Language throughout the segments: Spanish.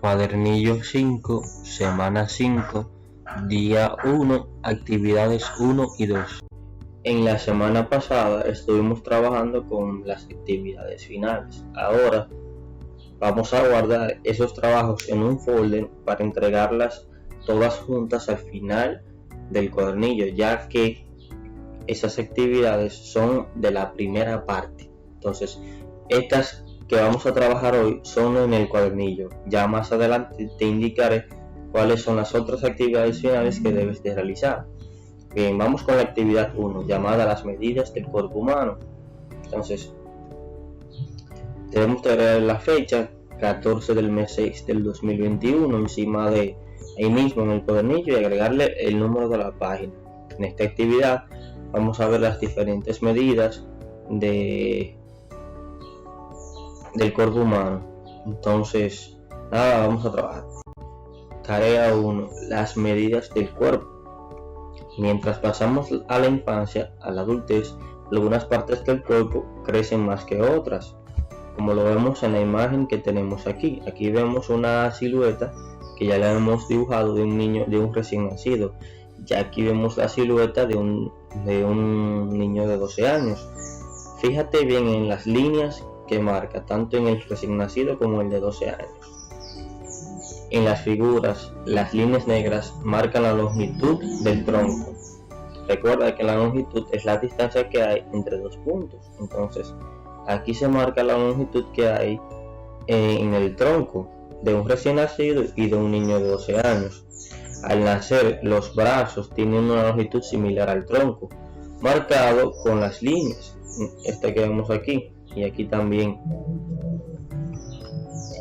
Cuadernillo 5, semana 5, día 1, actividades 1 y 2. En la semana pasada estuvimos trabajando con las actividades finales. Ahora vamos a guardar esos trabajos en un folder para entregarlas todas juntas al final del cuadernillo, ya que esas actividades son de la primera parte. Entonces, estas que vamos a trabajar hoy son en el cuadernillo. Ya más adelante te indicaré cuáles son las otras actividades finales que debes de realizar. Bien, vamos con la actividad 1, llamada las medidas del cuerpo humano. Entonces, debemos traer la fecha 14 del mes 6 del 2021 encima de ahí mismo en el cuadernillo y agregarle el número de la página. En esta actividad vamos a ver las diferentes medidas del cuerpo humano. Entonces, nada, vamos a trabajar. Tarea 1, las medidas del cuerpo. Mientras pasamos a la infancia, a la adultez, algunas partes del cuerpo crecen más que otras, como lo vemos en la imagen que tenemos aquí. Aquí vemos una silueta que ya la hemos dibujado de un niño, de un recién nacido. Ya aquí vemos la silueta de un niño de 12 años. Fíjate bien en las líneas que marca, tanto en el recién nacido como el de 12 años. En las figuras, las líneas negras marcan la longitud del tronco. Recuerda que la longitud es la distancia que hay entre dos puntos. Entonces, aquí se marca la longitud que hay en el tronco de un recién nacido y de un niño de 12 años. Al nacer, los brazos tienen una longitud similar al tronco, marcado con las líneas. Este que vemos aquí y aquí también.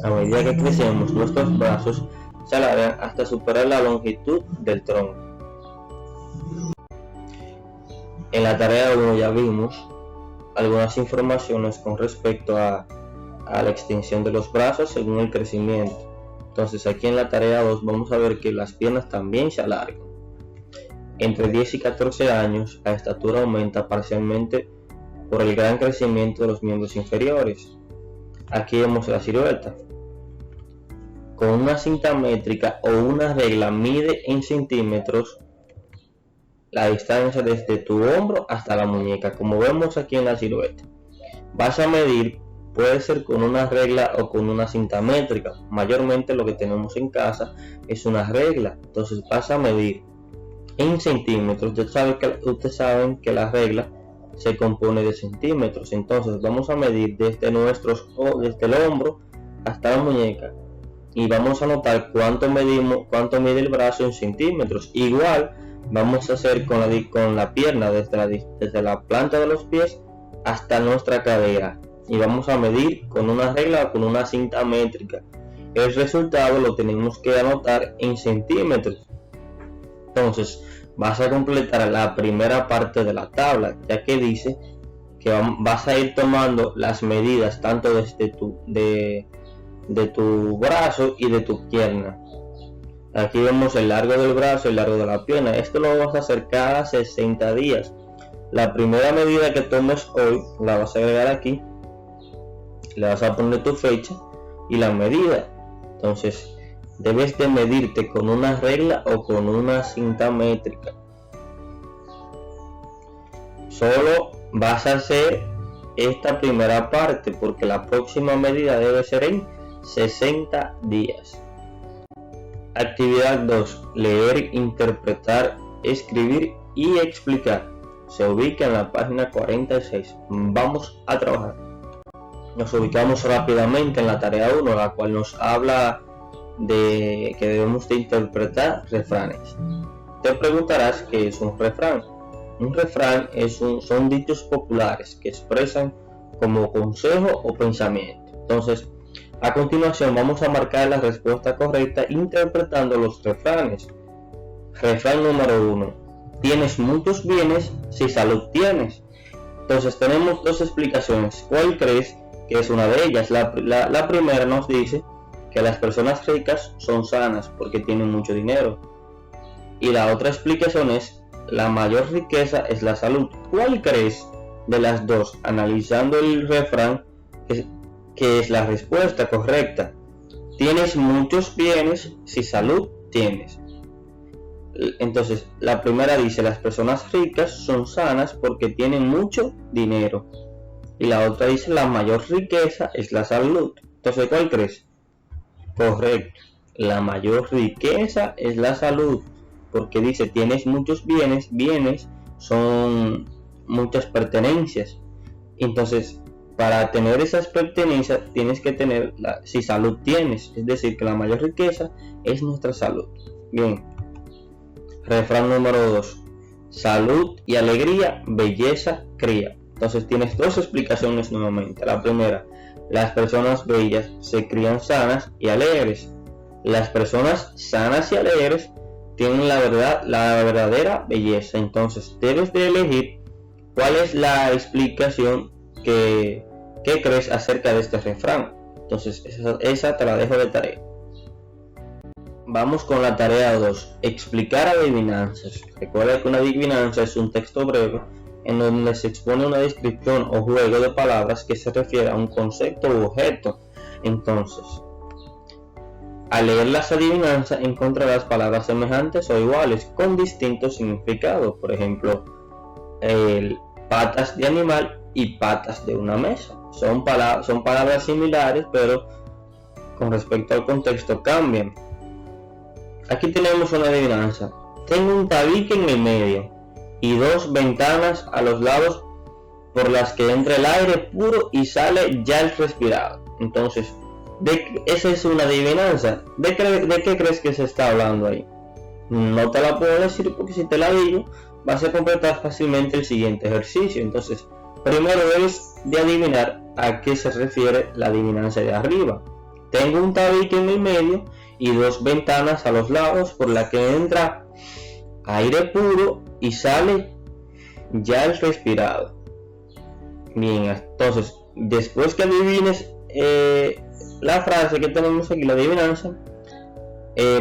A medida que crecemos, nuestros brazos se alargan hasta superar la longitud del tronco. En la tarea 1 ya vimos algunas informaciones con respecto a la extensión de los brazos según el crecimiento. Entonces aquí en la tarea 2 vamos a ver que las piernas también se alargan. Entre 10 y 14 años la estatura aumenta parcialmente por el gran crecimiento de los miembros inferiores. Aquí vemos la silueta. Con una cinta métrica o una regla mide en centímetros la distancia desde tu hombro hasta la muñeca, como vemos aquí en la silueta. Vas a medir, puede ser con una regla o con una cinta métrica. Mayormente lo que tenemos en casa es una regla, entonces vas a medir en centímetros. Ustedes saben que la regla se compone de centímetros, entonces vamos a medir desde el hombro hasta la muñeca y vamos a notar cuánto mide el brazo en centímetros. Igual vamos a hacer con la pierna desde la planta de los pies hasta nuestra cadera y vamos a medir con una regla o con una cinta métrica. El resultado lo tenemos que anotar en centímetros. Entonces vas a completar la primera parte de la tabla, ya que dice que vas a ir tomando las medidas tanto desde de tu brazo y de tu pierna. Aquí vemos el largo del brazo y el largo de la pierna. Esto lo vas a hacer cada 60 días. La primera medida que tomes hoy la vas a agregar aquí, le vas a poner tu fecha y la medida. Entonces debes de medirte con una regla o con una cinta métrica. Solo vas a hacer esta primera parte porque la próxima medida debe ser en 60 días. Actividad 2. Leer, interpretar, escribir y explicar. Se ubica en la página 46. Vamos a trabajar. Nos ubicamos rápidamente en la tarea 1, la cual nos habla de que debemos de interpretar refranes. Te preguntarás qué es un refrán. Un refrán son dichos populares que expresan como consejo o pensamiento. Entonces, a continuación vamos a marcar la respuesta correcta interpretando los refranes. Refrán número 1. Tienes muchos bienes si salud tienes. Entonces tenemos dos explicaciones. ¿Cuál crees que es una de ellas? La primera nos dice que las personas ricas son sanas porque tienen mucho dinero. Y la otra explicación es la mayor riqueza es la salud. ¿Cuál crees de las dos, analizando el refrán, que es la respuesta correcta? tienes muchos bienes si salud tienes. Entonces, la primera dice, las personas ricas son sanas porque tienen mucho dinero. Y la otra dice, la mayor riqueza es la salud. Entonces, ¿cuál crees? Correcto. La mayor riqueza es la salud. Porque dice, tienes muchos bienes. Bienes son muchas pertenencias. Entonces, para tener esas pertenencias, tienes que tener, si salud tienes. Es decir, que la mayor riqueza es nuestra salud. Bien. Refrán número 2. Salud y alegría, belleza cría. Entonces tienes dos explicaciones nuevamente. La primera, las personas bellas se crían sanas y alegres. Las personas sanas y alegres tienen la verdadera belleza. Entonces debes de elegir cuál es la explicación que crees acerca de este refrán. Entonces esa te la dejo de tarea. Vamos con la tarea 2, explicar adivinanzas. Recuerda que una adivinanza es un texto breve en donde se expone una descripción o juego de palabras que se refiere a un concepto u objeto. Entonces, al leer las adivinanzas encontrarás palabras semejantes o iguales con distintos significados. Por ejemplo, patas de animal y patas de una mesa. Son palabras similares, pero con respecto al contexto cambian. Aquí tenemos una adivinanza. Tengo un tabique en el medio y dos ventanas a los lados por las que entra el aire puro y sale ya el respirado. Entonces, esa es una adivinanza. ¿De qué crees que se está hablando ahí? No te la puedo decir porque si te la digo vas a completar fácilmente el siguiente ejercicio. Entonces, primero debes de adivinar a qué se refiere la adivinanza de arriba. Tengo un tabique en el medio y dos ventanas a los lados por la que entra aire puro y sale ya el respirado. Bien, entonces después que adivines la frase que tenemos aquí, la adivinanza,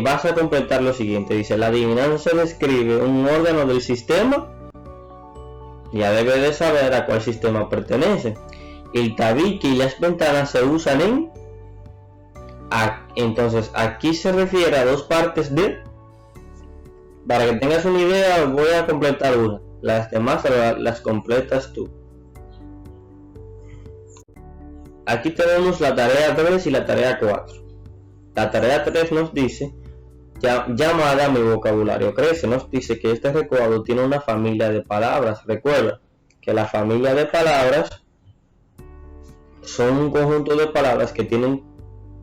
vas a completar lo siguiente. Dice, la adivinanza describe un órgano del sistema. Ya debes de saber a cuál sistema pertenece. El tabique y las ventanas se usan en... Entonces aquí se refiere a dos partes de... Para que tengas una idea voy a completar una. Las demás las completas tú. Aquí tenemos la tarea 3 y la tarea 4. La tarea 3 nos dice, llamada mi vocabulario crece. Nos dice que este recuadro tiene una familia de palabras. Recuerda que la familia de palabras son un conjunto de palabras que tienen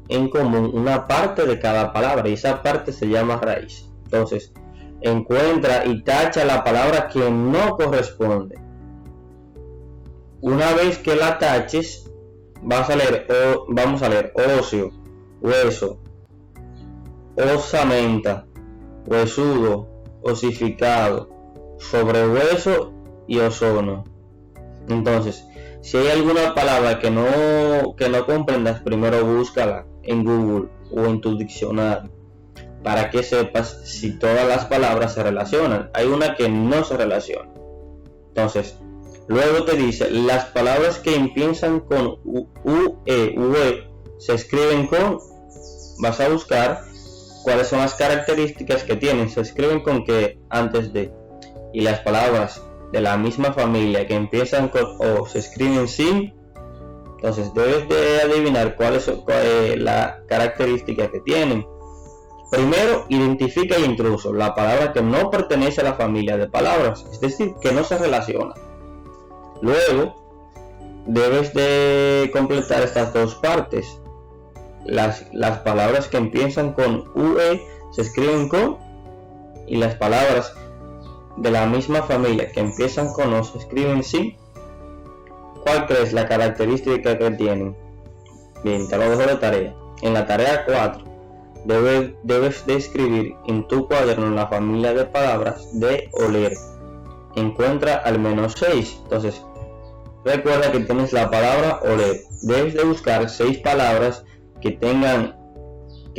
en común una parte de cada palabra y esa parte se llama raíz. Entonces, encuentra y tacha la palabra que no corresponde. Una vez que la taches, vamos a leer óseo, hueso, osamenta, huesudo, osificado, sobrehueso y ozono. Entonces, si hay alguna palabra que no comprendas, primero búscala en Google o en tu diccionario para que sepas si todas las palabras se relacionan. Hay una que no se relaciona. Entonces, luego te dice, las palabras que empiezan con ue se escriben con... Vas a buscar cuáles son las características que tienen. Se escriben con que antes de. Y las palabras de la misma familia que empiezan con o se escriben sin. Entonces debes de adivinar cuál es la característica que tienen. Primero, identifica el intruso, la palabra que no pertenece a la familia de palabras, es decir, que no se relaciona. Luego, debes de completar estas dos partes. Las palabras que empiezan con UE se escriben con, y las palabras de la misma familia que empiezan con O se escriben sin. ¿Cuál crees la característica que tienen? Bien, te lo dejo de tarea. En la tarea 4 debes de escribir en tu cuaderno la familia de palabras de oler. Encuentra al menos 6. Entonces, recuerda que tienes la palabra oler. Debes de buscar 6 palabras que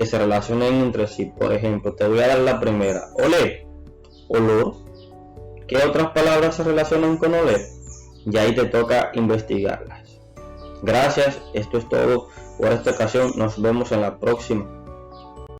se relacionen entre sí. Por ejemplo, te voy a dar la primera. Oler, olor. ¿Qué otras palabras se relacionan con oler? Y ahí te toca investigarlas. Gracias, esto es todo Por esta ocasión nos vemos en la próxima.